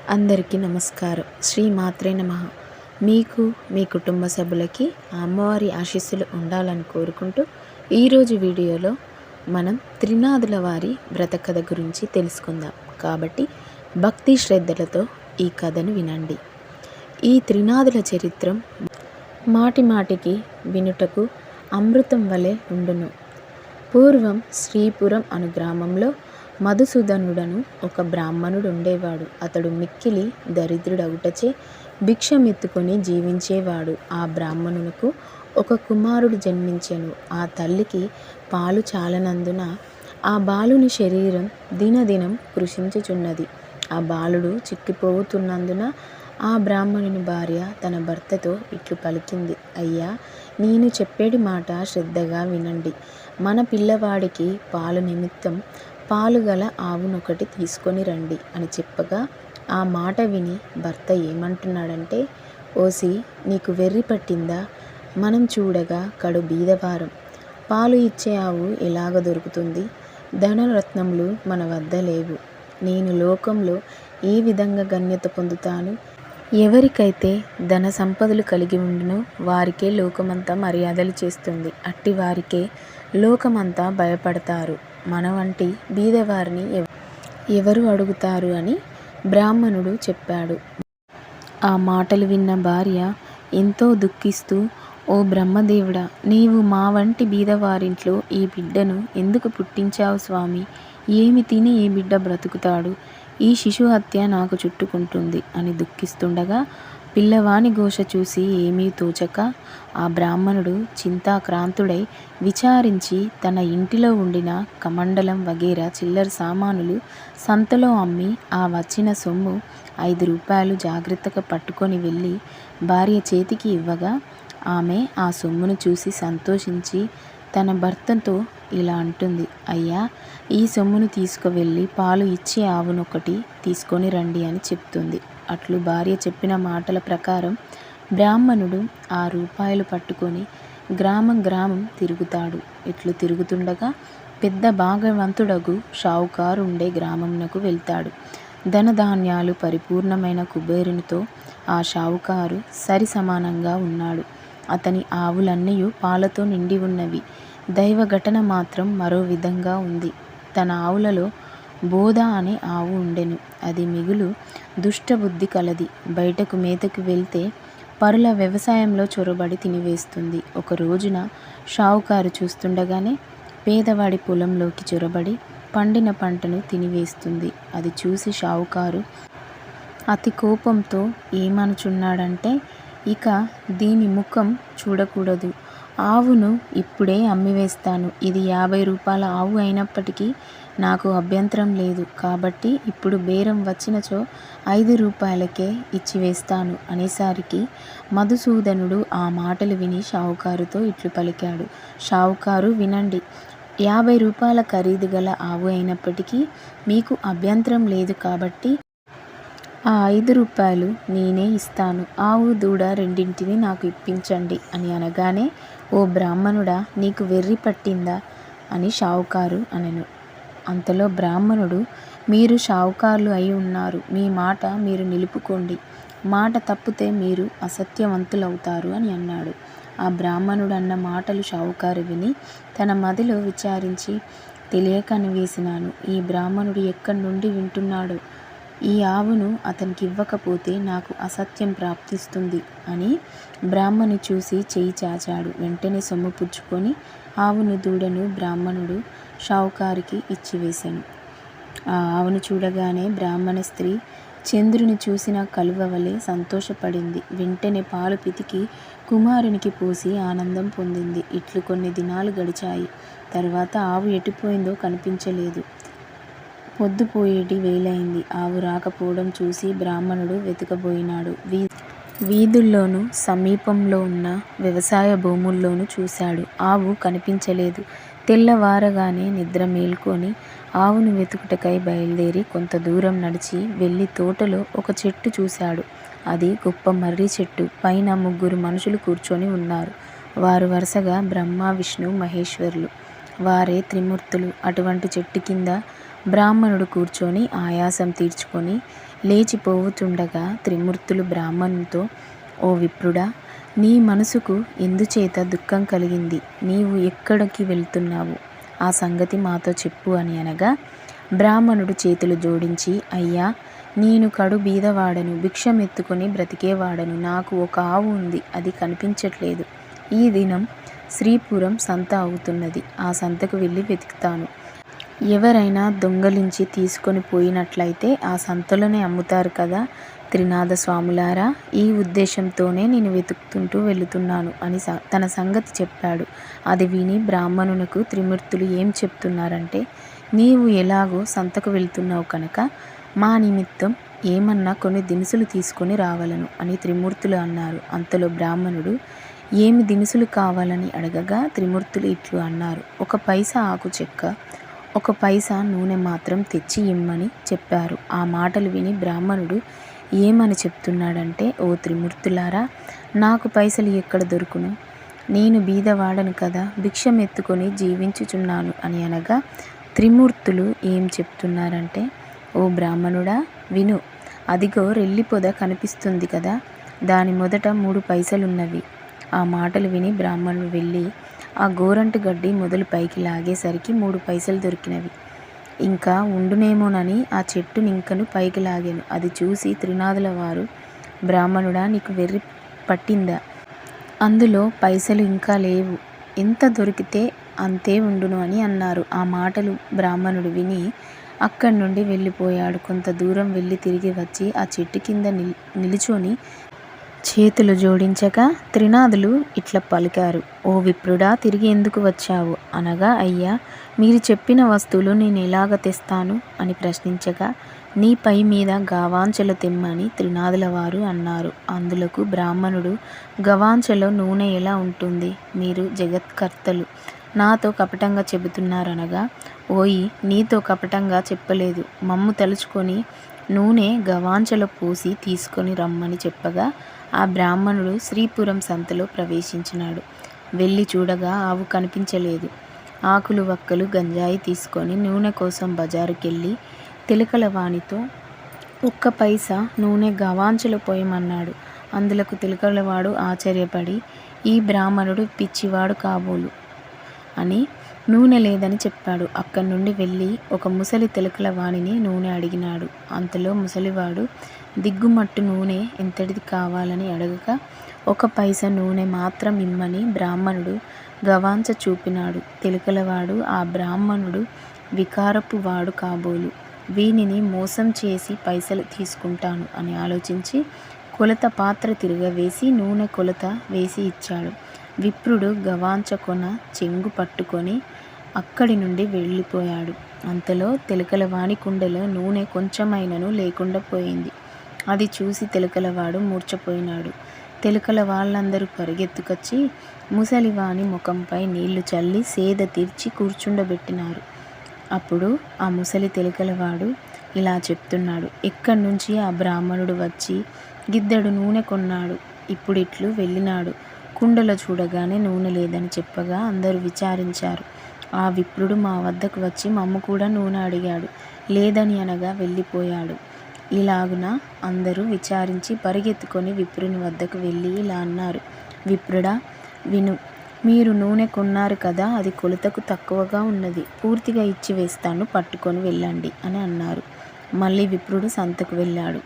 అందరికీ నమస్కారం. శ్రీ మాత్రే నమః. మీకు మీ కుటుంబ సభ్యులకి ఆ అమ్మవారి ఆశీస్సులు ఉండాలని కోరుకుంటూ ఈరోజు వీడియోలో మనం త్రినాదుల వారి వ్రత కథ గురించి తెలుసుకుందాం. కాబట్టి భక్తి శ్రద్ధలతో ఈ కథను వినండి. ఈ త్రినాదుల చరిత్రం మాటి మాటికి వినుటకు అమృతం వలె ఉండును. పూర్వం శ్రీపురం అను గ్రామంలో మధుసూదనుడను ఒక బ్రాహ్మణుడు ఉండేవాడు. అతడు మిక్కిలి దరిద్రుడగుటచే భిక్షమెత్తుకొని జీవించేవాడు. ఆ బ్రాహ్మణునకు ఒక కుమారుడు జన్మించెను. ఆ తల్లికి పాలు చాలనందున ఆ బాలుని శరీరం దినదినం కృషించుచున్నది. ఆ బాలుడు చిక్కిపోతున్నందున ఆ బ్రాహ్మణుని భార్య తన భర్తతో ఇట్లు పలికింది: అయ్యా, నేను చెప్పేడి మాట శ్రద్ధగా వినండి. మన పిల్లవాడికి పాలు నిమిత్తం పాలుగల ఆవునొకటి తీసుకొని రండి అని చెప్పగా, ఆ మాట విని భర్త ఏమంటున్నాడంటే, ఓసి, నీకు వెర్రి పట్టిందా? మనం చూడగా కడు బీదవారం. పాలు ఇచ్చే ఆవు ఎలాగ దొరుకుతుంది? ధనరత్నములు మన వద్ద లేవు. నేను లోకంలో ఏ విధంగా గణ్యత పొందుతాను? ఎవరికైతే ధన సంపదలు కలిగి ఉండునో వారికే లోకమంతా మర్యాదలు చేస్తుంది. అట్టి వారికే లోకమంతా భయపడతారు. మన వంటి బీదవారిని ఎవరు అడుగుతారు అని బ్రాహ్మణుడు చెప్పాడు. ఆ మాటలు విన్న భార్య ఎంతో దుఃఖిస్తూ, ఓ బ్రహ్మదేవుడా, నీవు మా వంటి బీదవారింట్లో ఈ బిడ్డను ఎందుకు పుట్టించావు స్వామి? ఏమి తిని ఈ బిడ్డ బ్రతుకుతాడు? ఈ శిశు హత్య నాకు చుట్టుకుంటుంది అని దుఃఖిస్తుండగా, పిల్లవాని ఘోష చూసి ఏమీ తోచక ఆ బ్రాహ్మణుడు చింతాక్రాంతుడై విచారించి తన ఇంటిలో ఉండిన కమండలం వగేరా చిల్లర సామానులు సంతలో అమ్మి ఆ వచ్చిన సొమ్ము 5 రూపాయలు జాగ్రత్తగా పట్టుకొని వెళ్ళి భార్య చేతికి ఇవ్వగా, ఆమె ఆ సొమ్మును చూసి సంతోషించి తన భర్తతో ఇలా అంటుంది: అయ్యా, ఈ సొమ్మును తీసుకువెళ్ళి పాలు ఇచ్చే ఆవునొకటి తీసుకొని రండి అని చెప్తుంది. అట్లు భార్య చెప్పిన మాటల ప్రకారం బ్రాహ్మణుడు ఆ రూపాయలు పట్టుకొని గ్రామం గ్రామం తిరుగుతాడు. ఇట్లు తిరుగుతుండగా పెద్ద భాగవంతుడగు షావుకారు ఉండే గ్రామంనకు వెళ్తాడు. ధనధాన్యాలు పరిపూర్ణమైన కుబేరునితో ఆ షావుకారు సరి సమానంగా ఉన్నాడు. అతని ఆవులన్నీ పాలతో నిండి ఉన్నవి. దైవ ఘటన మాత్రం మరో విధంగా ఉంది. తన ఆవులలో బోధ అనే ఆవు ఉండెను. అది మిగులు దుష్టబుద్ధి కలది. బయటకు మేతకు వెళ్తే పరుల వ్యవసాయంలో చొరబడి తినివేస్తుంది. ఒక రోజున షావుకారు చూస్తుండగానే పేదవాడి పొలంలోకి చొరబడి పండిన పంటను తినివేస్తుంది. అది చూసి షావుకారు అతి కోపంతో ఏమనుచున్నాడంటే, ఇక దీని ముఖం చూడకూడదు. ఆవును ఇప్పుడే అమ్మివేస్తాను. ఇది 50 రూపాయల ఆవు అయినప్పటికీ నాకు అభ్యంతరం లేదు. కాబట్టి ఇప్పుడు బేరం వచ్చినచో 5 రూపాయలకే ఇచ్చివేస్తాను అనేసరికి మధుసూదనుడు ఆ మాటలు విని షావుకారుతో ఇట్లు పలికాడు: షావుకారు, వినండి. 50 రూపాయల ఖరీదు గల ఆవు అయినప్పటికీ మీకు అభ్యంతరం లేదు కాబట్టి ఆ 5 రూపాయలు నేనే ఇస్తాను. ఆవు దూడ రెండింటిని నాకు ఇప్పించండి అని అనగానే, ఓ బ్రాహ్మణుడా, నీకు వెర్రి పట్టిందా అని షావుకారు అనెను. అంతలో బ్రాహ్మణుడు, మీరు షావుకారులు అయి ఉన్నారు. మీ మాట మీరు నిలుపుకోండి. మాట తప్పితే మీరు అసత్యవంతులవుతారు అని అన్నాడు. ఆ బ్రాహ్మణుడు అన్న మాటలు షావుకారు విని తన మదిలో విచారించి, తెలియక అనివేసినాను. ఈ బ్రాహ్మణుడు ఎక్కడి నుండి వింటున్నాడో? ఈ ఆవును అతనికి ఇవ్వకపోతే నాకు అసత్యం ప్రాప్తిస్తుంది అని బ్రాహ్మణుని చూసి చేయి చాచాడు. వెంటనే సొమ్ము పుచ్చుకొని ఆవును దూడను బ్రాహ్మణుడు షావుకారికి ఇచ్చివేశాను. ఆ ఆవును చూడగానే బ్రాహ్మణ స్త్రీ చంద్రుని చూసిన కలువ వలె సంతోషపడింది. వెంటనే పాలు పితికి కుమారునికి పోసి ఆనందం పొందింది. ఇట్లు కొన్ని దినాలు గడిచాయి. తర్వాత ఆవు ఎటుపోయిందో కనిపించలేదు. పొద్దుపోయేటి వేలైంది. ఆవు రాకపోవడం చూసి బ్రాహ్మణుడు వెతకబోయినాడు. వీధుల్లోనూ సమీపంలో ఉన్న వ్యవసాయ భూముల్లోనూ చూశాడు. ఆవు కనిపించలేదు. తెల్లవారగానే నిద్ర మేల్కొని ఆవును వెతుకుటకై బయలుదేరి కొంత దూరం నడిచి వెళ్ళి తోటలో ఒక చెట్టు చూశాడు. అది గొప్ప మర్రి చెట్టు. పైన 3 మనుషులు కూర్చొని ఉన్నారు. వారు వరుసగా బ్రహ్మ, విష్ణు, మహేశ్వరులు. వారే త్రిమూర్తులు. అటువంటి చెట్టు కింద బ్రాహ్మణుడు కూర్చొని ఆయాసం తీర్చుకొని లేచిపోవుచుండగా త్రిమూర్తులు బ్రాహ్మణునితో, ఓ విప్రుడా, నీ మనసుకు ఎందుచేత దుఃఖం కలిగింది? నీవు ఎక్కడికి వెళ్తున్నావు? ఆ సంగతి మాతో చెప్పు అని అనగా, బ్రాహ్మణుడు చేతులు జోడించి, అయ్యా, నేను కడు బీదవాడను, భిక్షమెత్తుకొని బ్రతికేవాడను. నాకు ఒక ఆవు ఉంది, అది కనిపించట్లేదు. ఈ దినం శ్రీపురం సంత అవుతున్నది. ఆ సంతకు వెళ్ళి వెతుకుతాను. ఎవరైనా దొంగలించి తీసుకొని పోయినట్లయితే ఆ సంతలోనే అమ్ముతారు కదా త్రినాథ స్వాములారా, ఈ ఉద్దేశంతోనే నేను వెతుకుతుంటూ వెళుతున్నాను అని తన సంగతి చెప్పాడు. అది విని బ్రాహ్మణునకు త్రిమూర్తులు ఏం చెప్తున్నారంటే, నీవు ఎలాగో సంతకు వెళ్తున్నావు కనుక మా నిమిత్తం ఏమన్నా కొన్ని దినుసులు తీసుకొని రావలను అని త్రిమూర్తులు అన్నారు. అంతలో బ్రాహ్మణుడు ఏమి దినుసులు కావాలని అడగగా త్రిమూర్తులు ఇట్లు అన్నారు, 1 పైసా ఆకు చెక్క, 1 పైసా నూనె మాత్రం తెచ్చి ఇమ్మని చెప్పారు. ఆ మాటలు విని బ్రాహ్మణుడు ఏమని చెప్తున్నాడంటే, ఓ త్రిమూర్తులారా, నాకు పైసలు ఎక్కడ దొరుకును? నేను బీదవాడను కదా, భిక్షమెత్తుకొని జీవించుచున్నాను అని అనగా త్రిమూర్తులు ఏం చెప్తున్నారంటే, ఓ బ్రాహ్మణుడా, విను. అదిగో రెల్లి పొద కనిపిస్తుంది కదా, దాని మొదట 3 పైసలున్నవి. ఆ మాటలు విని బ్రాహ్మణుడు వెళ్ళి ఆ గోరంటు గడ్డి మొదలు పైకి లాగేసరికి 3 పైసలు దొరికినవి. ఇంకా ఉండునేమోనని ఆ చెట్టు నింకను పైకి లాగాను. అది చూసి త్రినాథుల వారు, బ్రాహ్మణుడా, నీకు వెర్రి పట్టిందా? అందులో పైసలు ఇంకా లేవు. ఎంత దొరికితే అంతే ఉండును అని అన్నారు. ఆ మాటలు బ్రాహ్మణుడు విని అక్కడి నుండి వెళ్ళిపోయాడు. కొంత దూరం వెళ్ళి తిరిగి వచ్చి ఆ చెట్టు కింద నిలుచొని చేతులు జోడించగా త్రినాథులు ఇట్లా పలికారు, ఓ విప్రుడా, తిరిగి ఎందుకు వచ్చావు? అనగా, అయ్యా, మీరు చెప్పిన వస్తువులు నేను ఎలాగ తెస్తాను అని ప్రశ్నించగా, నీ పై మీద గవాంచలు తెమ్మని త్రినాథుల వారు అన్నారు. అందులకు బ్రాహ్మణుడు, గవాంచలో నూనె ఎలా ఉంటుంది? మీరు జగత్కర్తలు నాతో కపటంగా చెబుతున్నారనగా, ఓయి, నీతో కపటంగా చెప్పలేదు. మమ్ము తలుచుకొని నూనె గవాంచలో పోసి తీసుకొని రమ్మని చెప్పగా ఆ బ్రాహ్మణుడు శ్రీపురం సంతలో ప్రవేశించినాడు. వెళ్ళి చూడగా ఆవు కనిపించలేదు. ఆకులు వక్కలు గంజాయి తీసుకొని నూనె కోసం బజారుకెళ్ళి తిలకల వానితో 1 పైసా నూనె గవాంచలో పోయమన్నాడు. అందులకు తిలకలవాడు ఆశ్చర్యపడి, ఈ బ్రాహ్మణుడు పిచ్చివాడు కాబోలు అని నూనె లేదని చెప్పాడు. అక్కడి నుండి వెళ్ళి ఒక ముసలి తిలకల వాణిని నూనె అడిగినాడు. అంతలో ముసలివాడు దిగ్గుమట్టు నూనె ఎంతటిది కావాలని అడగగా 1 పైసా నూనె మాత్రం ఇమ్మని బ్రాహ్మణుడు గవాంచ చూపినాడు. తిలకలవాడు, ఆ బ్రాహ్మణుడు వికారపు వాడు కాబోలు, వీనిని మోసం చేసి పైసలు తీసుకుంటాను అని ఆలోచించి కొలత పాత్ర తిరగవేసి నూనె కొలత వేసి ఇచ్చాడు. విప్రుడు గవాంచ కొన చెంగు పట్టుకొని అక్కడి నుండి వెళ్ళిపోయాడు. అంతలో తిలకలవాణి కుండలో నూనె కొంచెమైనను లేకుండా పోయింది. అది చూసి తిలకలవాడు మూర్ఛపోయినాడు. తిలకల వాళ్ళందరూ పరిగెత్తుకొచ్చి ముసలివాని ముఖంపై నీళ్లు చల్లి సేద తీర్చి కూర్చుండబెట్టినారు. అప్పుడు ఆ ముసలి తిలకలవాడు ఇలా చెప్తున్నాడు, ఎక్కడి నుంచి ఆ బ్రాహ్మణుడు వచ్చి గిద్దెడు నూనె కొన్నాడు. ఇప్పుడిట్లు వెళ్ళినాడు. కుండలో చూడగానే నూనె లేదని చెప్పగా అందరూ విచారించారు. ఆ విప్రుడు మా వద్దకు వచ్చి మమ్ము కూడా నూనె అడిగాడు. లేదని అనగా వెళ్ళిపోయాడు. ఇలాగున అందరూ విచారించి పరిగెత్తుకొని విప్రుని వద్దకు వెళ్ళి ఇలా అన్నారు, విప్రుడా, విను. మీరు నూనె కొన్నారు కదా, అది కొలతకు తక్కువగా ఉన్నది. పూర్తిగా ఇచ్చి వేస్తాను, పట్టుకొని వెళ్ళండి అని అన్నారు. మళ్ళీ విప్రుడు సంతకు వెళ్ళాడు.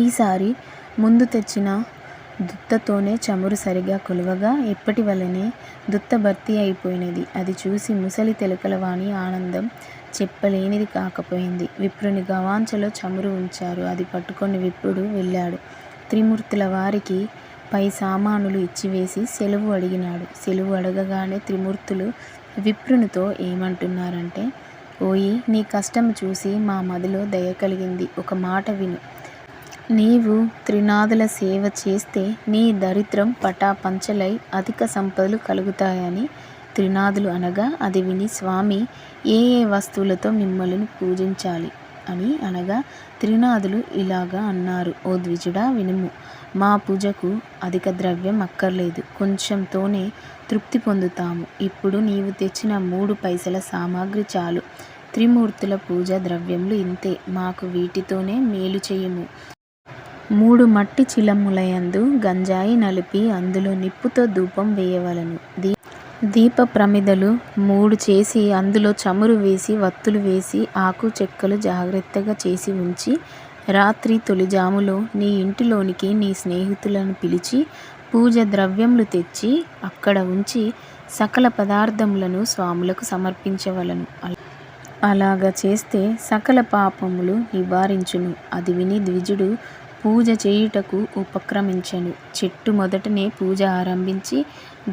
ఈసారి ముందు తెచ్చిన దుత్తతోనే చమురు సరిగా కొలవగా ఎప్పటి వలనే దుత్త భర్తీ అయిపోయినది. అది చూసి ముసలి తిలకలవాణి ఆనందం చెప్పలేనిది కాకపోయింది. విప్రుని గవాంచలో చమురు ఉంచారు. అది పట్టుకొని విప్రుడు వెళ్ళాడు. త్రిమూర్తుల వారికి పై సామానులు ఇచ్చివేసి సెలవు అడిగినాడు. సెలవు అడగగానే త్రిమూర్తులు విప్రునితో ఏమంటున్నారంటే, ఓయి, నీ కష్టం చూసి మా మదిలో దయ కలిగింది. ఒక మాట విను. నీవు త్రినాథుల సేవ చేస్తే నీ దరిద్రం పటాపంచలై అధిక సంపదలు కలుగుతాయని త్రినాథులు అనగా, అది విని స్వామి ఏ ఏ వస్తువులతో మిమ్మల్ని పూజించాలి అని అనగా త్రినాథులు ఇలాగా అన్నారు, ఓ ద్విజుడా, వినుము. మా పూజకు అధిక ద్రవ్యం అక్కర్లేదు, కొంచెంతోనే తృప్తి పొందుతాము. ఇప్పుడు నీవు తెచ్చిన 3 పైసల సామాగ్రి చాలు. త్రిమూర్తుల పూజ ద్రవ్యములు ఇంతే, మాకు వీటితోనే మేలు చేయుము. 3 మట్టి చిలములయందు గంజాయి నలిపి అందులో నిప్పుతో ధూపం వేయవలెను. దీప ప్రమిదలు 3 చేసి అందులో చమురు వేసి వత్తులు వేసి ఆకు చెక్కలు జాగ్రత్తగా చేసి ఉంచి, రాత్రి తొలిజాములో నీ ఇంటిలోనికి నీ స్నేహితులను పిలిచి పూజ ద్రవ్యములు తెచ్చి అక్కడ ఉంచి సకల పదార్థములను స్వాములకు సమర్పించవలను. అలాగా చేస్తే సకల పాపములు నివారించును. అది విని ద్విజుడు పూజ చేయుటకు ఉపక్రమించెను. చెట్టు మొదటనే పూజ ఆరంభించి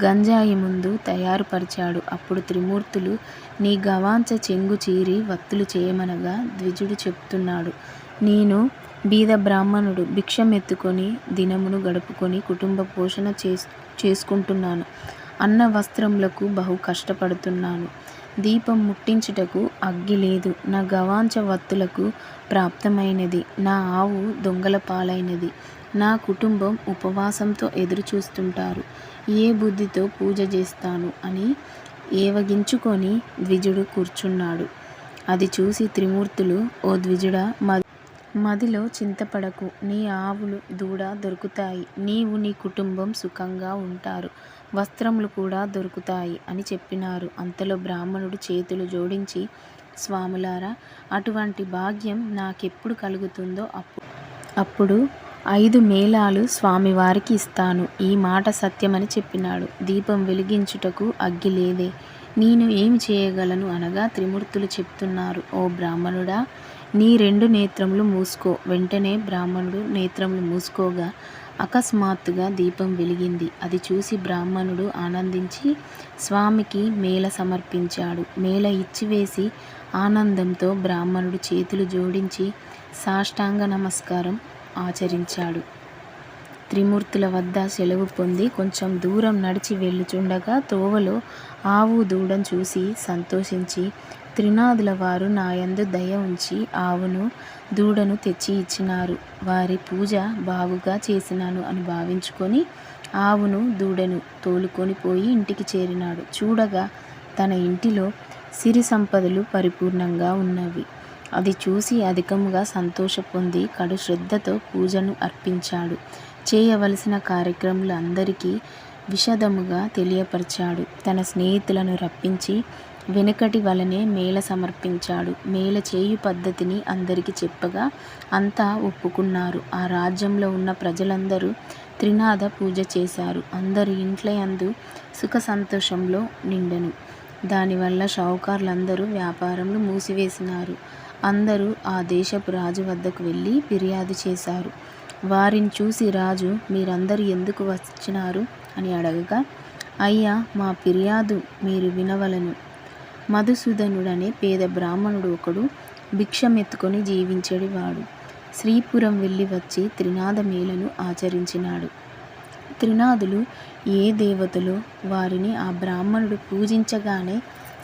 గంజాయి ముందు తయారుపరిచాడు. అప్పుడు త్రిమూర్తులు నీ గవాంచ చెంగు చీరి వత్తులు చేయమనగా ద్విజుడు చెప్తున్నాడు, నేను బీద బ్రాహ్మణుడు, భిక్షమెత్తుకొని దినమును గడుపుకొని కుటుంబ పోషణ చేసుకుంటున్నాను. అన్న వస్త్రములకు బహు కష్టపడుతున్నాను. దీపం ముట్టించుటకు అగ్గి లేదు. నా గవాంచ వత్తులకు ప్రాప్తమైనది. నా ఆవు దొంగల పాలైనది. నా కుటుంబం ఉపవాసంతో ఎదురు చూస్తుంటారు. ఏ బుద్ధితో పూజ చేస్తాను అని ఏవగించుకొని ద్విజుడు కూర్చున్నాడు. అది చూసి త్రిమూర్తులు, ఓ ద్విజుడా, మదిలో చింతపడకు. నీ ఆవులు దూడ దొరుకుతాయి. నీవు నీ కుటుంబం సుఖంగా ఉంటారు. వస్త్రములు కూడా దొరుకుతాయి అని చెప్పినారు. అంతలో బ్రాహ్మణుడు చేతులు జోడించి, స్వాములారా, అటువంటి భాగ్యం నాకెప్పుడు కలుగుతుందో అప్పుడు 5 మేళాలు స్వామివారికి ఇస్తాను. ఈ మాట సత్యమని చెప్పినాడు. దీపం వెలిగించుటకు అగ్గి లేదే, నేను ఏమి చేయగలను అనగా త్రిమూర్తులు చెప్తున్నారు, ఓ బ్రాహ్మణుడా, నీ 2 నేత్రములు మూసుకో. వెంటనే బ్రాహ్మణుడు నేత్రములు మూసుకోగా అకస్మాత్తుగా దీపం వెలిగింది. అది చూసి బ్రాహ్మణుడు ఆనందించి స్వామికి మేళ సమర్పించాడు. మేళ ఇచ్చివేసి ఆనందంతో బ్రాహ్మణుడు చేతులు జోడించి సాష్టాంగ నమస్కారం ఆచరించాడు. త్రిమూర్తుల వద్ద సెలవు పొంది కొంచెం దూరం నడిచి వెళ్ళుచుండగా త్రోవలో ఆవు దూడను చూసి సంతోషించి, త్రినాదుల వారు నాయందు దయ ఉంచి ఆవును దూడను తెచ్చి ఇచ్చినారు. వారి పూజ బాగుగా చేసినాను అని భావించుకొని ఆవును దూడను తోలుకొని పోయి ఇంటికి చేరినాడు. చూడగా తన ఇంటిలో సిరి సంపదలు పరిపూర్ణంగా ఉన్నవి. అది చూసి అధికముగా సంతోష పొంది కడు శ్రద్ధతో పూజను అర్పించాడు. చేయవలసిన కార్యక్రమాలు అందరికీ విశదముగా తెలియపరిచాడు. తన స్నేహితులను రప్పించి వెనుకటి వలనే మేళ సమర్పించాడు. మేళ చేయు పద్ధతిని అందరికీ చెప్పగా అంతా ఒప్పుకున్నారు. ఆ రాజ్యంలో ఉన్న ప్రజలందరూ త్రినాద పూజ చేశారు. అందరి ఇంట్లయందు సుఖ సంతోషంలో నిండెను. దానివల్ల షావుకారులందరూ వ్యాపారములు మూసివేసినారు. అందరూ ఆ దేశపు రాజు వద్దకు వెళ్ళి ఫిర్యాదు చేశారు. వారిని చూసి రాజు, మీరందరూ ఎందుకు వచ్చినారు అని అడగగా, అయ్యా, మా ఫిర్యాదు మీరు వినవలను. మధుసూదనుడనే పేద బ్రాహ్మణుడు ఒకడు భిక్షమెత్తుకొని జీవించేవాడు. శ్రీపురం వెళ్ళి వచ్చి త్రినాద మేళను ఆచరించినాడు. త్రినాదులు ఏ దేవతలో వారిని ఆ బ్రాహ్మణుడు పూజించగానే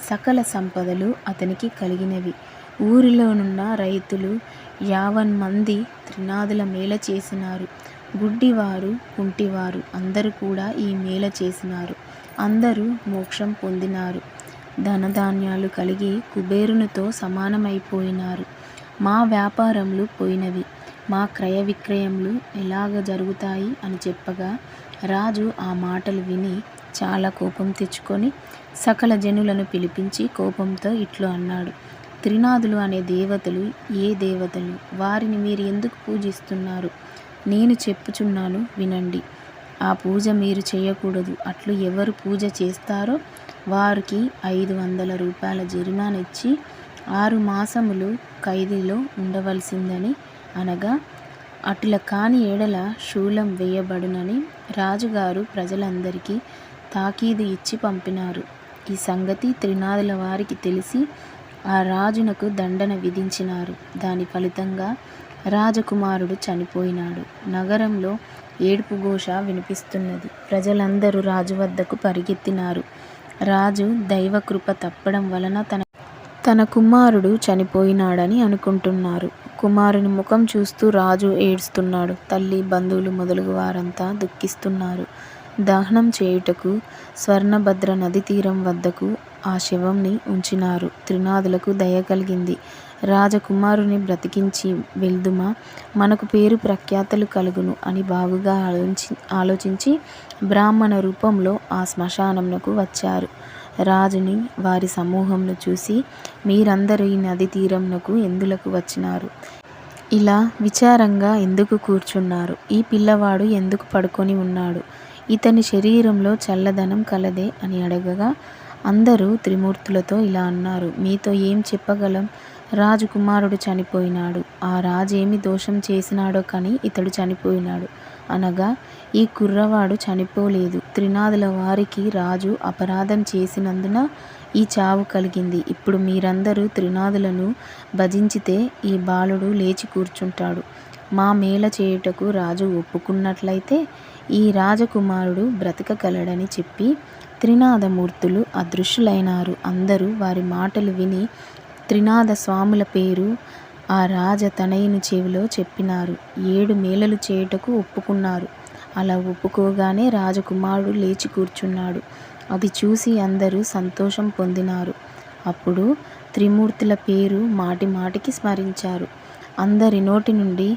సకల సంపదలు అతనికి కలిగినవి. ఊరిలోనున్న రైతులు 50 మంది త్రినాదుల మేళ చేసినారు. గుడ్డివారు, కుంటివారు అందరూ కూడా ఈ మేళ చేసినారు. అందరూ మోక్షం పొందినారు. ధనధాన్యాలు కలిగి కుబేరునితో సమానమైపోయినారు. మా వ్యాపారములు పోయినవి. మా క్రయ విక్రయములు ఎలాగ జరుగుతాయి అని చెప్పగా రాజు ఆ మాటలు విని చాలా కోపం తెచ్చుకొని సకల జనులను పిలిపించి కోపంతో ఇట్లు అన్నాడు, త్రినాదులు అనే దేవతలు ఏ దేవతలు? వారిని మీరు ఎందుకు పూజిస్తున్నారు? నేను చెప్పుచున్నాను వినండి. ఆ పూజ మీరు చేయకూడదు. అట్లు ఎవరు పూజ చేస్తారో వారికి 500 రూపాయల జరిమానా ఇచ్చి 6 మాసములు ఖైదీలో ఉండవలసిందని అనగా, అటుల కాని ఎడల శూలం వేయబడునని రాజుగారు ప్రజలందరికీ తాకీదు ఇచ్చి పంపినారు. ఈ సంగతి త్రినాదుల వారికి తెలిసి ఆ రాజునకు దండన విధించినారు. దాని ఫలితంగా రాజకుమారుడు చనిపోయినాడు. నగరంలో ఏడుపు ఘోష వినిపిస్తున్నది. ప్రజలందరూ రాజు వద్దకు పరిగెత్తినారు. రాజు దైవకృప తప్పడం వలన తన కుమారుడు చనిపోయినాడని అనుకుంటున్నారు. కుమారుని ముఖం చూస్తూ రాజు ఏడుస్తున్నాడు. తల్లి, బంధువులు మొదలగు వారంతా దుఃఖిస్తున్నారు. దహనం చేయుటకు స్వర్ణభద్ర నది తీరం వద్దకు ఆ శవంని ఉంచినారు. త్రినాదులకు దయ కలిగింది. రాజకుమారుని బ్రతికించి వెళ్దుమా, మనకు పేరు ప్రఖ్యాతలు కలుగును అని బాగుగా ఆలోచించి బ్రాహ్మణ రూపంలో ఆ శ్మశానంకు వచ్చారు. రాజుని వారి సమూహంను చూసి, మీరందరూ ఈ నది తీరంనకు ఎందులకు వచ్చినారు? ఇలా విచారంగా ఎందుకు కూర్చున్నారు? ఈ పిల్లవాడు ఎందుకు పడుకొని ఉన్నాడు? ఇతని శరీరంలో చల్లదనం కలదే అని అడగగా, అందరూ త్రిమూర్తులతో ఇలా అన్నారు. మీతో ఏం చెప్పగలం? రాజకుమారుడు చనిపోయినాడు. ఆ రాజేమి దోషం చేసినాడో కానీ ఇతడు చనిపోయినాడు అనగా, ఈ కుర్రవాడు చనిపోలేదు. త్రినాదుల వారికి రాజు అపరాధం చేసినందున ఈ చావు కలిగింది. ఇప్పుడు మీరందరూ త్రినాదులను భజించితే ఈ బాలుడు లేచి కూర్చుంటాడు. మా మేల చేయుటకు రాజు ఒప్పుకున్నట్లయితే ఈ రాజకుమారుడు బ్రతకగలడని చెప్పి త్రినాదమూర్తులు అదృశ్యులైనారు. అందరూ వారి మాటలు విని త్రినాద స్వాముల పేరు ఆ రాజ తనయుని చెవిలో చెప్పినారు. 7 మేళలు చేయుటకు ఒప్పుకున్నారు. అలా ఒప్పుకోగానే రాజకుమారుడు లేచి కూర్చున్నాడు. అది చూసి అందరూ సంతోషం పొందినారు. అప్పుడు త్రిమూర్తుల పేరు మాటి మాటికి స్మరించారు. అందరి నోటి నుండి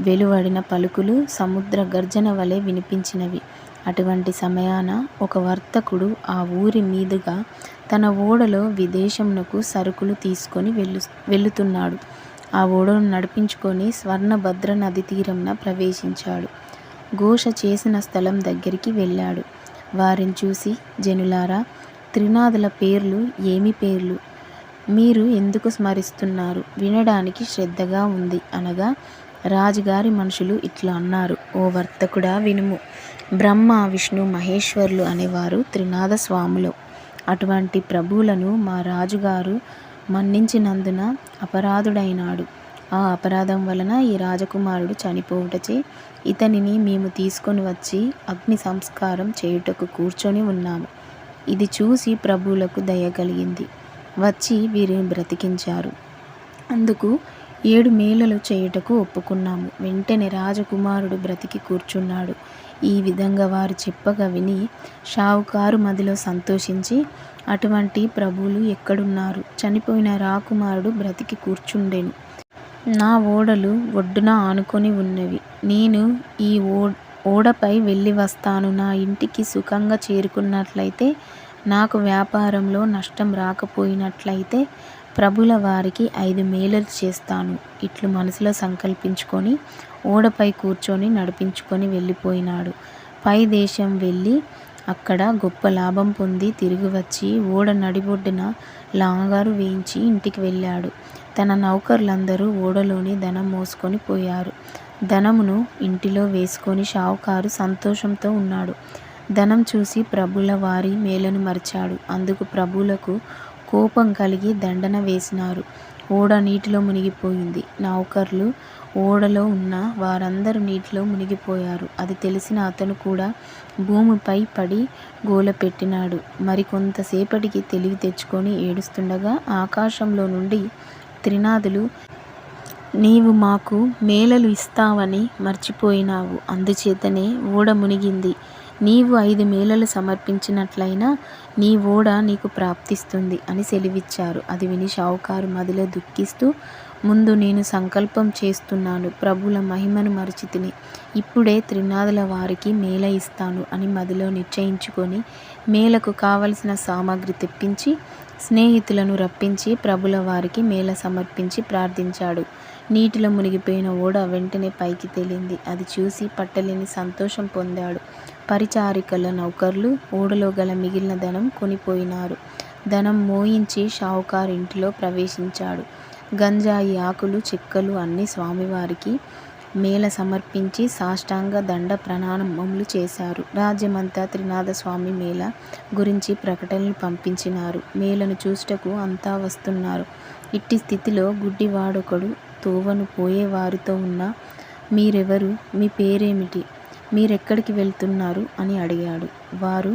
వెలువడిన పలుకులు సముద్ర గర్జన వలె వినిపించినవి. అటువంటి సమయాన ఒక వర్తకుడు ఆ ఊరి మీదుగా తన ఓడలో విదేశంనకు సరుకులు తీసుకొని వెళుతున్నాడు. ఆ ఓడను నడిపించుకొని స్వర్ణభద్ర నది తీరంన ప్రవేశించాడు. ఘోష చేసిన స్థలం దగ్గరికి వెళ్ళాడు. వారిని చూసి, జనులారా, త్రినాదుల పేర్లు ఏమి పేర్లు? మీరు ఎందుకు స్మరిస్తున్నారు? వినడానికి శ్రద్ధగా ఉంది అనగా, రాజుగారి మనుషులు ఇట్లా అన్నారు. ఓ వర్తకుడా, వినుము. బ్రహ్మ, విష్ణు, మహేశ్వరులు అనేవారు త్రినాద స్వాములు. అటువంటి ప్రభువులను మా రాజుగారు మన్నించినందున అపరాధుడైనాడు. ఆ అపరాధం వలన ఈ రాజకుమారుడు చనిపోవుటచే ఇతనిని మేము తీసుకొని వచ్చి అగ్ని సంస్కారం చేయుటకు కూర్చొని ఉన్నాము. ఇది చూసి ప్రభువులకు దయ కలిగింది. వచ్చి వీరిని బ్రతికించారు. అందుకు 7 మేళలు చేయుటకు ఒప్పుకున్నాము. వెంటనే రాజకుమారుడు బ్రతికి కూర్చున్నాడు. ఈ విధంగా వారు చెప్పగా విని షావుకారు మదిలో సంతోషించి, అటువంటి ప్రభువులు ఎక్కడున్నారు? చనిపోయిన రాకుమారుడు బ్రతికి కూర్చుండెను. నా ఓడలు ఒడ్డున ఆనుకొని ఉన్నవి. నేను ఈ ఓడపై వెళ్ళి వస్తాను. నా ఇంటికి సుఖంగా చేరుకున్నట్లయితే, నాకు వ్యాపారంలో నష్టం రాకపోయినట్లయితే ప్రభుల వారికి 5 మేళలు చేస్తాను. ఇట్లు మనసులో సంకల్పించుకొని ఓడపై కూర్చొని నడిపించుకొని వెళ్ళిపోయినాడు. పై దేశం వెళ్ళి అక్కడ గొప్ప లాభం పొంది తిరిగి వచ్చి ఓడ నడిబొడ్డున లాగారు వేయించి ఇంటికి వెళ్ళాడు. తన నౌకర్లందరూ ఓడలోని ధనం మోసుకొని పోయారు. ధనమును ఇంటిలో వేసుకొని షావుకారు సంతోషంతో ఉన్నాడు. ధనం చూసి ప్రభుల వారి మేలను మరిచాడు. అందుకు ప్రభువులకు కోపం కలిగి దండన వేసినారు. ఓడ నీటిలో మునిగిపోయింది. నౌకర్లు ఓడలో ఉన్న వారందరూ నీటిలో మునిగిపోయారు. అది తెలిసిన అతను కూడా భూమిపై పడి గోల పెట్టినాడు. మరికొంతసేపటికి తెలివి తెచ్చుకొని ఏడుస్తుండగా ఆకాశంలో నుండి త్రినాదులు, నీవు మాకు మేళలు ఇస్తావని మర్చిపోయినావు. అందుచేతనే ఓడ మునిగింది. నీవు 5 మేళలు సమర్పించినట్లయినా నీ ఓడ నీకు ప్రాప్తిస్తుంది అని సెలివిచ్చారు. అది విని షావుకారు మదిలో దుఃఖిస్తూ, ముందు నేను సంకల్పం చేస్తున్నాను. ప్రభుల మహిమను మరచితిని. ఇప్పుడే త్రినాదుల వారికి మేళ ఇస్తాను అని మదిలో నిశ్చయించుకొని మేళకు కావలసిన సామాగ్రి తెప్పించి స్నేహితులను రప్పించి ప్రభుల వారికి మేళ సమర్పించి ప్రార్థించాడు. నీటిలో మునిగిపోయిన ఓడ వెంటనే పైకి తేలింది. అది చూసి పట్టలేని సంతోషం పొందాడు. పరిచారికల నౌకర్లు ఓడలో గల మిగిలిన ధనం కొనిపోయినారు. ధనం మోయించి షావుకారు ఇంటిలో ప్రవేశించాడు. గంజాయి ఆకులు, చెక్కలు అన్ని స్వామివారికి మేళ సమర్పించి సాష్టాంగ దండ ప్రణామములు చేశారు. రాజ్యమంతా త్రినాథస్వామి మేళ గురించి ప్రకటనలు పంపించినారు. మేళను చూచుటకు అంతా వస్తున్నారు. ఇట్టి స్థితిలో గుడ్డివాడొకడు తోవను పోయే వారితో ఉన్న, మీరెవరు? మీ పేరేమిటి? మీరెక్కడికి వెళ్తున్నారు అని అడిగాడు. వారు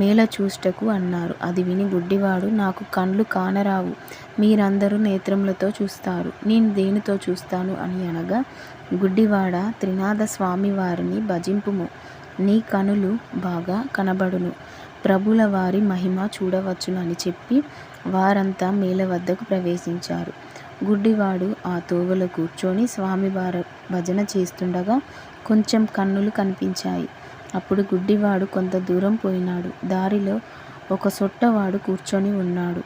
మేళ చూచుటకు అన్నారు. అది విని గుడ్డివాడు, నాకు కండ్లు కానరావు, మీరందరూ నేత్రములతో చూస్తారు, నేను దేనితో చూస్తాను అని అనగా, గుడ్డివాడ, త్రినాథ స్వామి వారిని భజింపుము. నీ కనులు బాగా కనబడును, ప్రభుల వారి మహిమ చూడవచ్చునని చెప్పి వారంతా మేళ వద్దకు ప్రవేశించారు. గుడ్డివాడు ఆ తోవలో కూర్చొని స్వామివారి భజన చేస్తుండగా కొంచెం కన్నులు కనిపించాయి. అప్పుడు గుడ్డివాడు కొంత దూరం పోయినాడు. దారిలో ఒక సొట్టవాడు కూర్చొని ఉన్నాడు.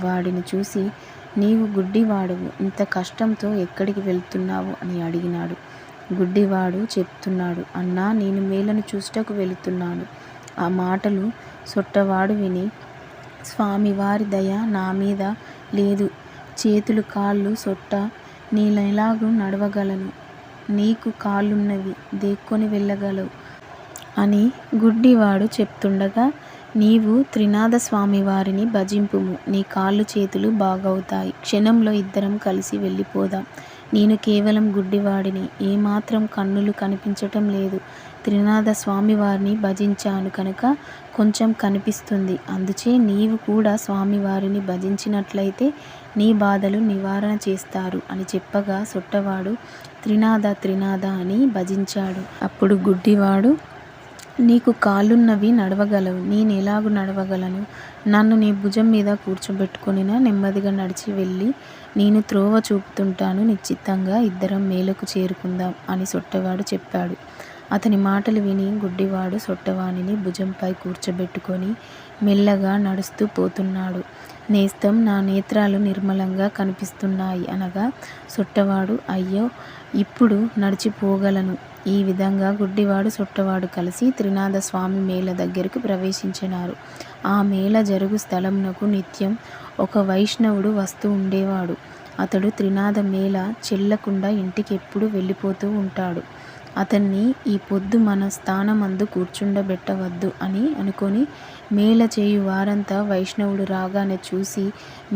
వాడిని చూసి, నీవు గుడ్డివాడవు, ఇంత కష్టంతో ఎక్కడికి వెళ్తున్నావు అని అడిగినాడు. గుడ్డివాడు చెప్తున్నాడు, అన్నా, నేను మేలను చూచుటకు వెళుతున్నాను. ఆ మాటలు సొట్టవాడు విని, స్వామివారి దయ నా మీద లేదు, చేతులు కాళ్ళు సొట్ట, నేనెలాగూ నడవగలను, నీకు కాళ్ళున్నవి, దేక్కొని వెళ్ళగలవు అని గుడ్డివాడు చెప్తుండగా, నీవు త్రినాథ స్వామివారిని భజింపుము, నీ కాళ్ళు చేతులు బాగవుతాయి, క్షణంలో ఇద్దరం కలిసి వెళ్ళిపోదాం. నేను కేవలం గుడ్డివాడిని, ఏమాత్రం కన్నులు కనిపించటం లేదు. త్రినాథ స్వామివారిని భజించాను కనుక కొంచెం కనిపిస్తుంది. అందుచే నీవు కూడా స్వామివారిని భజించినట్లయితే నీ బాధలు నివారణ చేస్తారు అని చెప్పగా సొట్టవాడు త్రినాథ త్రినాథ అని భజించాడు. అప్పుడు గుడ్డివాడు, నీకు కాళ్ళున్నవి, నడవగలవు, నేనెలాగు నడవగలను, నన్ను నీ భుజం మీద కూర్చోబెట్టుకొనినా నెమ్మదిగా నడిచి వెళ్ళి నేను త్రోవ చూపుతుంటాను, నిశ్చితంగా ఇద్దరం మేలకు చేరుకుందాం అని సొట్టవాడు చెప్పాడు. అతని మాటలు విని గుడ్డివాడు సొట్టవానిని భుజంపై కూర్చోబెట్టుకొని మెల్లగా నడుస్తూ పోతున్నాడు. నేస్తం, నా నేత్రాలు నిర్మలంగా కనిపిస్తున్నాయి అనగా సొట్టవాడు, అయ్యో, ఇప్పుడు నడిచిపోగలను. ఈ విధంగా గుడ్డివాడు సొట్టవాడు కలిసి త్రినాథ స్వామి మేళ దగ్గరకు ప్రవేశించినారు. ఆ మేళ జరుగు స్థలమునకు నిత్యం ఒక వైష్ణవుడు వస్తూ ఉండేవాడు. అతడు త్రినాథ మేళ చెల్లకుండా ఇంటికి ఎప్పుడు వెళ్ళిపోతూ ఉంటాడు. అతన్ని ఈ పొద్దు మన స్థానమందు కూర్చుండబెట్టవద్దు అని అనుకొని మేళ చేయు వారంతా వైష్ణవుడు రాగానే చూసి,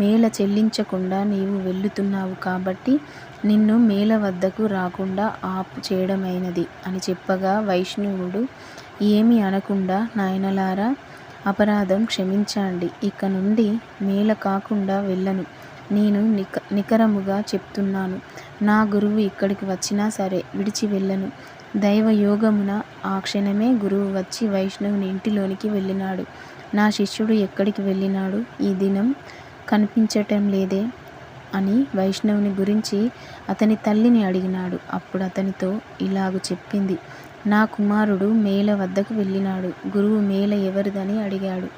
మేళ చెల్లించకుండా నీవు వెళ్తున్నావు కాబట్టి నిన్ను మేళ వద్దకు రాకుండా ఆపు చేయడమైనది అని చెప్పగా వైష్ణవుడు ఏమీ అనకుండా, నాయనలారా, అపరాధం క్షమించండి, ఇక నుండి మేళ కాకుండా వెళ్ళను. నేను నికరముగా చెప్తున్నాను, నా గురువు ఇక్కడికి వచ్చినా సరే విడిచి వెళ్ళను. దైవయోగమున ఆ క్షణమే గురువు వచ్చి వైష్ణవుని ఇంటిలోనికి వెళ్ళినాడు. నా శిష్యుడు ఎక్కడికి వెళ్ళినాడు, ఈ దినం కనిపించటం లేదే అని వైష్ణవుని గురించి అతని తల్లిని అడిగినాడు. అప్పుడు అతనితో ఇలాగు చెప్పింది, నా కుమారుడు మేళ వద్దకు వెళ్ళినాడు. గురువు మేళ ఎవరిదని అడిగాడు.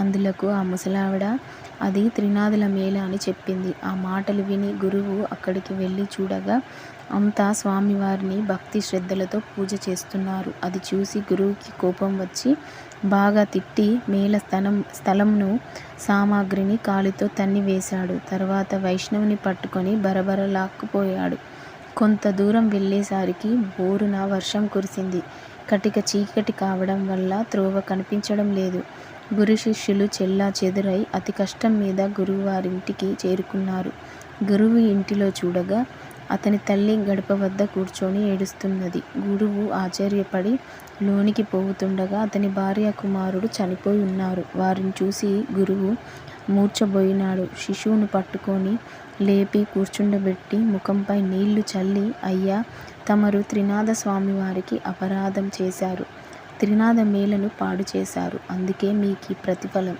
అందులకు ఆ ముసలావిడ, అది త్రినాథుల మేళ అని చెప్పింది. ఆ మాటలు విని గురువు అక్కడికి వెళ్ళి చూడగా అంతా స్వామివారిని భక్తి శ్రద్ధలతో పూజ చేస్తున్నారు. అది చూసి గురువుకి కోపం వచ్చి బాగా తిట్టి మేళ స్థలంను సామాగ్రిని కాలితో తన్నివేశాడు. తర్వాత వైష్ణవుని పట్టుకొని బరబర లాక్కుపోయాడు. కొంత దూరం వెళ్ళేసరికి బోరున వర్షం కురిసింది. కటిక చీకటి కావడం వల్ల త్రోవ కనిపించడం లేదు. గురు శిష్యులు చెల్లా చెదురై అతి కష్టం మీద గురువువారింటికి చేరుకున్నారు. గురువు ఇంటిలో చూడగా అతని తల్లి గడప వద్ద కూర్చొని ఏడుస్తున్నది. గురువు ఆశ్చర్యపడి లోనికి పోతుండగా అతని భార్య కుమారుడు చనిపోయి ఉన్నారు. వారిని చూసి గురువు మూర్ఛబోయినాడు. శిశువును పట్టుకొని లేపి కూర్చుండబెట్టి ముఖంపై నీళ్లు చల్లి, అయ్యా, తమరు త్రినాథ స్వామి వారికి అపరాధం చేశారు, త్రినాథ మేళను పాడు చేశారు, అందుకే మీకు ప్రతిఫలం.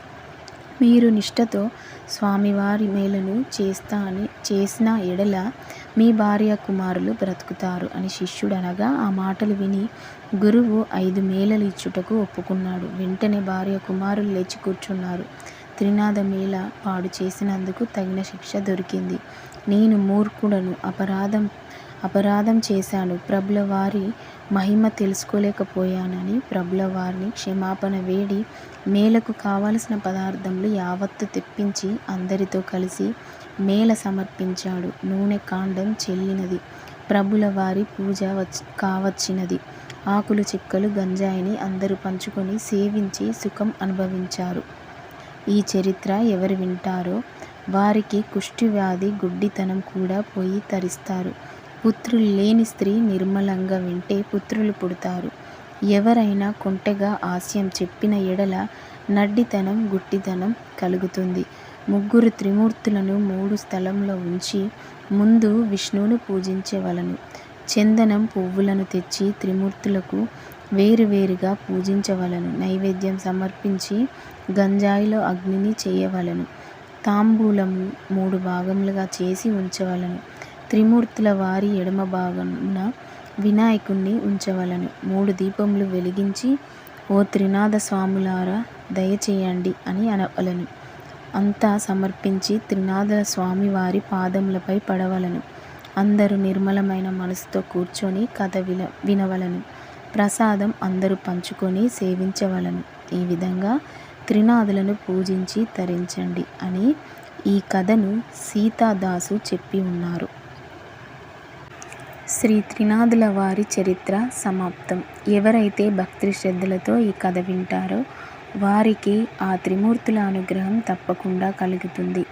మీరు నిష్ఠతో స్వామివారి మేళను చేసిన ఎడల మీ భార్య కుమారులు బ్రతుకుతారు అని శిష్యుడనగా ఆ మాటలు విని గురువు 5 మేళలు ఇచ్చుటకు ఒప్పుకున్నాడు. వెంటనే భార్య కుమారులు లేచి కూర్చున్నారు. త్రినాథ మేళ పాడు చేసినందుకు తగిన శిక్ష దొరికింది. నేను మూర్ఖుడను, అపరాధం చేశాను, ప్రభుల వారి మహిమ తెలుసుకోలేకపోయానని ప్రభుల వారిని క్షమాపణ వేడి మేళకు కావలసిన పదార్థములు యావత్తు తెప్పించి అందరితో కలిసి మేళ సమర్పించాడు. నూనె కాండం చెల్లినది. ప్రభుల వారి పూజ కావచ్చినది. ఆకులు చిక్కలు గంజాయిని అందరూ పంచుకొని సేవించి సుఖం అనుభవించారు. ఈ చరిత్ర ఎవరు వింటారో వారికి కుష్టి వ్యాధి, గుడ్డితనం కూడా పోయి తరిస్తారు. పుత్రులు లేని స్త్రీ నిర్మలంగా వింటే పుత్రులు పుడతారు. ఎవరైనా కొంటెగా హాస్యం చెప్పిన ఎడల నడ్డితనం, గుడ్డితనం కలుగుతుంది. 3 త్రిమూర్తులను 3 స్థలంలో ఉంచి ముందు విష్ణువును పూజించవలను. చందనం పువ్వులను తెచ్చి త్రిమూర్తులకు వేరువేరుగా పూజించవలను. నైవేద్యం సమర్పించి గంజాయిలో అగ్నిని చేయవలను. తాంబూలము 3 భాగములుగా చేసి ఉంచవలను. త్రిమూర్తుల వారి ఎడమ భాగమున వినాయకుణ్ణి ఉంచవలను. 3 దీపములు వెలిగించి ఓ త్రినాథ స్వాములారా దయచేయండి అని అనవలను. అంతా సమర్పించి త్రినాథ స్వామివారి పాదములపై పడవలను. అందరూ నిర్మలమైన మనసుతో కూర్చొని కథ వినవలను. ప్రసాదం అందరూ పంచుకొని సేవించవలను. ఈ విధంగా త్రినాథులను పూజించి తరించండి అని ఈ కథను సీతాదాసు చెప్పి ఉన్నారు. శ్రీ త్రినాథుల వారి చరిత్ర సమాప్తం. ఎవరైతే భక్తి శ్రద్ధలతో ఈ కథ వింటారో వారికి ఆ త్రిమూర్తుల అనుగ్రహం తప్పకుండా కలుగుతుంది.